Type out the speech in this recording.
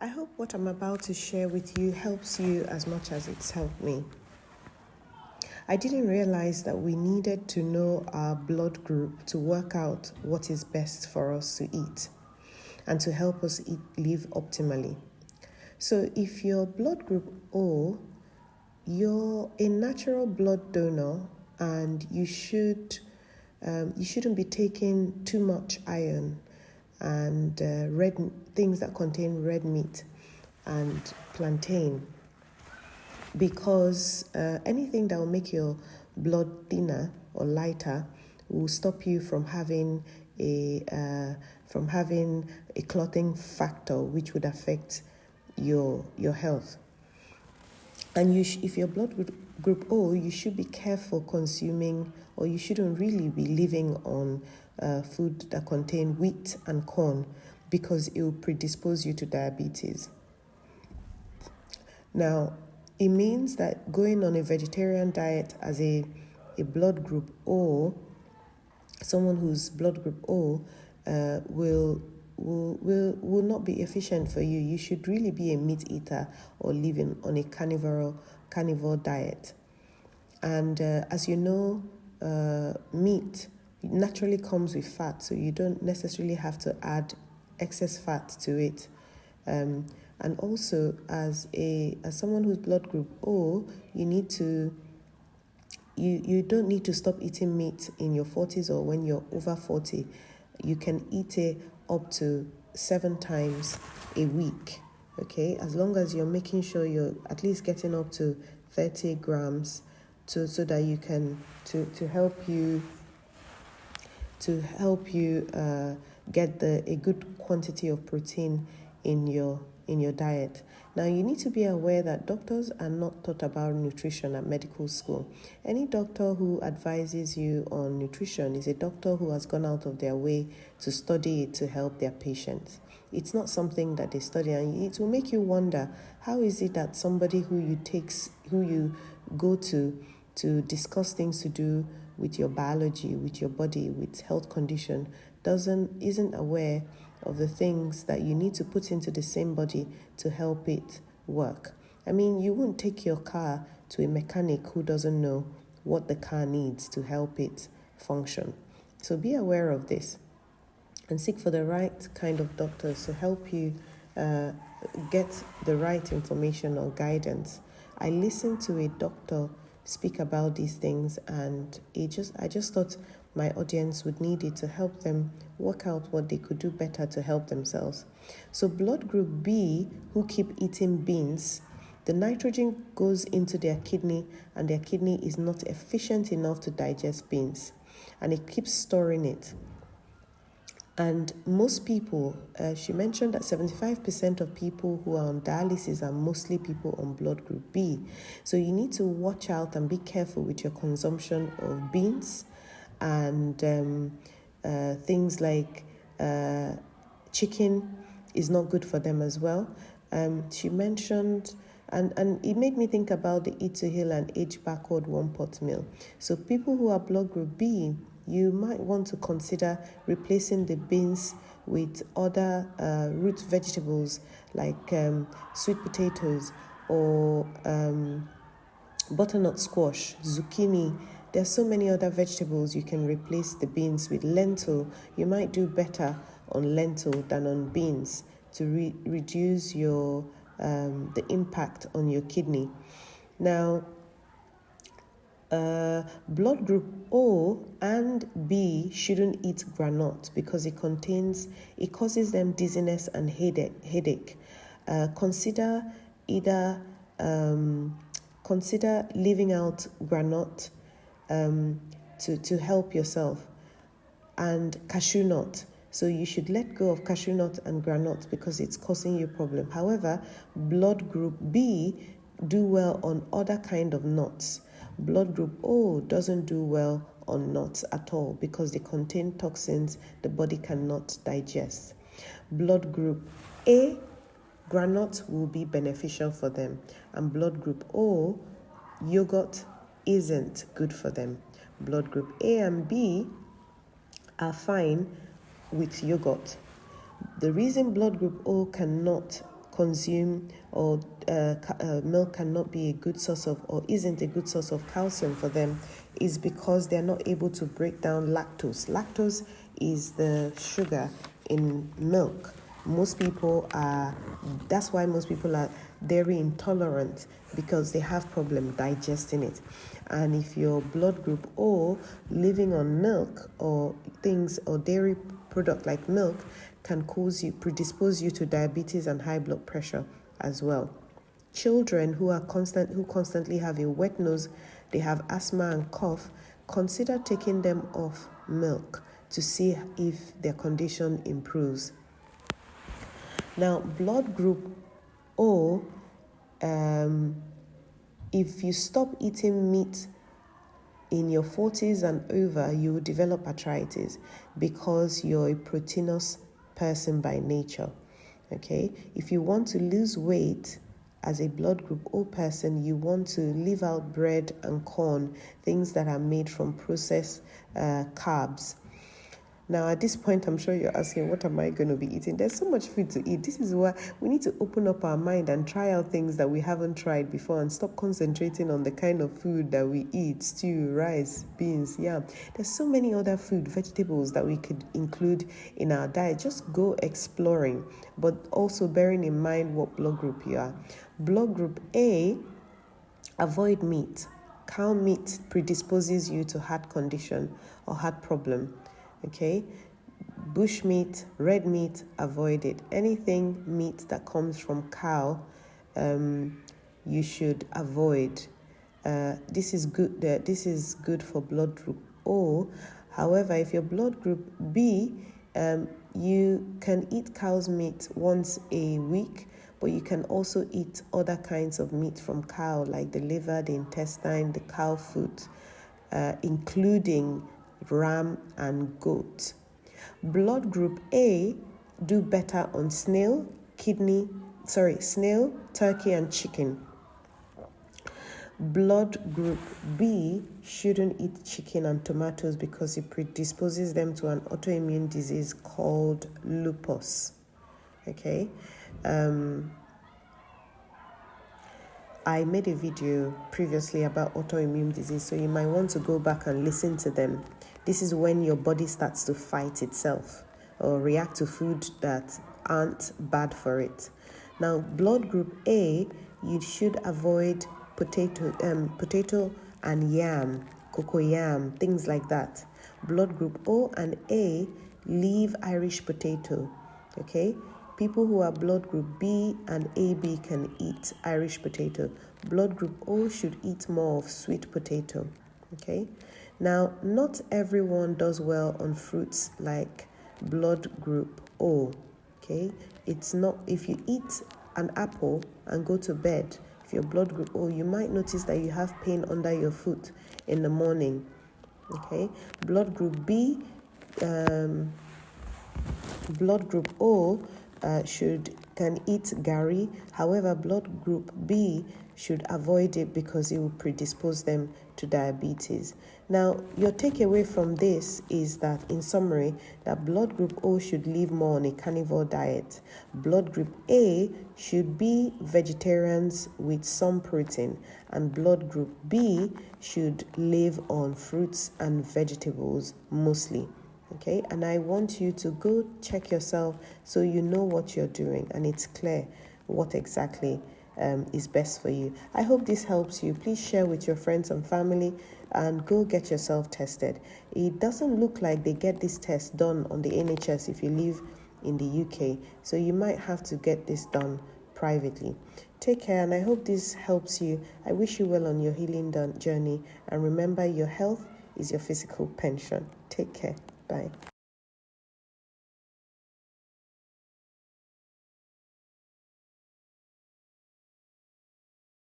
I hope what I'm about to share with you helps you as much as it's helped me. I didn't realize that we needed to know our blood group to work out what is best for us to eat and to help us live optimally. So if you're blood group O, you're a natural blood donor and you shouldn't be taking too much iron and red things that contain red meat and plantain, because anything that will make your blood thinner or lighter will stop you from having a clotting factor, which would affect your health. And if you're blood group O, you should be careful consuming, or you shouldn't really be living on food that contain wheat and corn, because it will predispose you to diabetes. Now, it means that going on a vegetarian diet as a blood group O, someone who's blood group O, will not be efficient for you. You should really be a meat eater or living on a carnivore diet. And as you know, meat naturally comes with fat, so you don't necessarily have to add excess fat to it. And also, as someone who's blood group O, you don't need to stop eating meat in your 40s or when you're over 40. You can eat it up to 7 times a week, okay? As long as you're making sure you're at least getting up to 30 grams so that you can, to help you get a good quantity of protein in your diet. Now, you need to be aware that doctors are not taught about nutrition at medical school. Any doctor who advises you on nutrition is a doctor who has gone out of their way to study it to help their patients. It's not something that they study, and it will make you wonder, how is it that somebody who you go to discuss things to do with your biology, with your body, with health condition, isn't aware of the things that you need to put into the same body to help it work. I mean, you wouldn't take your car to a mechanic who doesn't know what the car needs to help it function. So be aware of this and seek for the right kind of doctors to help you get the right information or guidance. I listened to a doctor speak about these things, and I just thought my audience would need it to help them work out what they could do better to help themselves. So blood group B, who keep eating beans, the nitrogen goes into their kidney, and their kidney is not efficient enough to digest beans, and it keeps storing it. And most people, she mentioned that 75% of people who are on dialysis are mostly people on blood group B. So you need to watch out and be careful with your consumption of beans and things like chicken is not good for them as well. She mentioned, and it made me think about the eat to heal and age backward 1-pot meal. So people who are blood group B, you might want to consider replacing the beans with other root vegetables like sweet potatoes or butternut squash, zucchini. There's so many other vegetables you can replace the beans with. Lentil, you might do better on lentil than on beans to reduce your the impact on your kidney. Now, blood group O and B shouldn't eat granite because it causes them dizziness and headache. Consider leaving out granite to help yourself, and cashew nut. So you should let go of cashew nut and granite because it's causing you a problem. However, blood group B do well on other kind of nuts. Blood group O doesn't do well on nuts at all because they contain toxins the body cannot digest. Blood group A, granite will be beneficial for them, and blood group O, yogurt isn't good for them. Blood group A and B are fine with yogurt. The reason blood group O cannot consume or milk cannot be a good source of, or isn't a good source of calcium for them, is because they're not able to break down lactose. Lactose is the sugar in milk. That's why most people are dairy intolerant, because they have problem digesting it. And if your blood group O, living on milk or things or dairy product like milk, can predispose you to diabetes and high blood pressure as well. Children who constantly have a wet nose, they have asthma and cough, consider taking them off milk to see if their condition improves. Now, blood group O, if you stop eating meat in your 40s and over, you will develop arthritis because you're a proteinous person by nature. Okay? If you want to lose weight as a blood group O person, you want to leave out bread and corn, things that are made from processed carbs. Now, at this point, I'm sure you're asking, what am I going to be eating? There's so much food to eat. This is why we need to open up our mind and try out things that we haven't tried before and stop concentrating on the kind of food that we eat: stew, rice, beans, yam. There's so many other vegetables that we could include in our diet. Just go exploring, but also bearing in mind what blood group you are. Blood group A, avoid meat. Cow meat predisposes you to heart condition or heart problem. Okay, bush meat, red meat, avoid it. Anything meat that comes from cow, you should avoid. This is good. This is good for blood group O. However, if your blood group B, you can eat cow's meat once a week, but you can also eat other kinds of meat from cow, like the liver, the intestine, the cow foot, including ram and goat. Blood group A do better on snail, turkey, and chicken. Blood group B shouldn't eat chicken and tomatoes because it predisposes them to an autoimmune disease called lupus. Okay. I made a video previously about autoimmune disease, so you might want to go back and listen to them. This is when your body starts to fight itself or react to food that aren't bad for it. Now, blood group A, you should avoid potato and yam, cocoyam, things like that. Blood group O and A, leave Irish potato. Okay? People who are blood group B and AB can eat Irish potato. Blood group O should eat more of sweet potato. Okay? Now, not everyone does well on fruits like blood group O. Okay? It's not, if you eat an apple and go to bed, if you're blood group O, you might notice that you have pain under your foot in the morning. Okay? Blood group B, blood group O can eat gari. However, blood group B should avoid it because it will predispose them to diabetes. Now, your takeaway from this is that, in summary, that blood group O should live more on a carnivore diet. Blood group A should be vegetarians with some protein, and blood group B should live on fruits and vegetables mostly. Okay, and I want you to go check yourself so you know what you're doing and it's clear what exactly is best for you. I hope this helps you. Please share with your friends and family and go get yourself tested. It doesn't look like they get this test done on the NHS if you live in the UK, so you might have to get this done privately. Take care, and I hope this helps you. I wish you well on your healing journey, and remember, your health is your physical pension. Take care. Bye.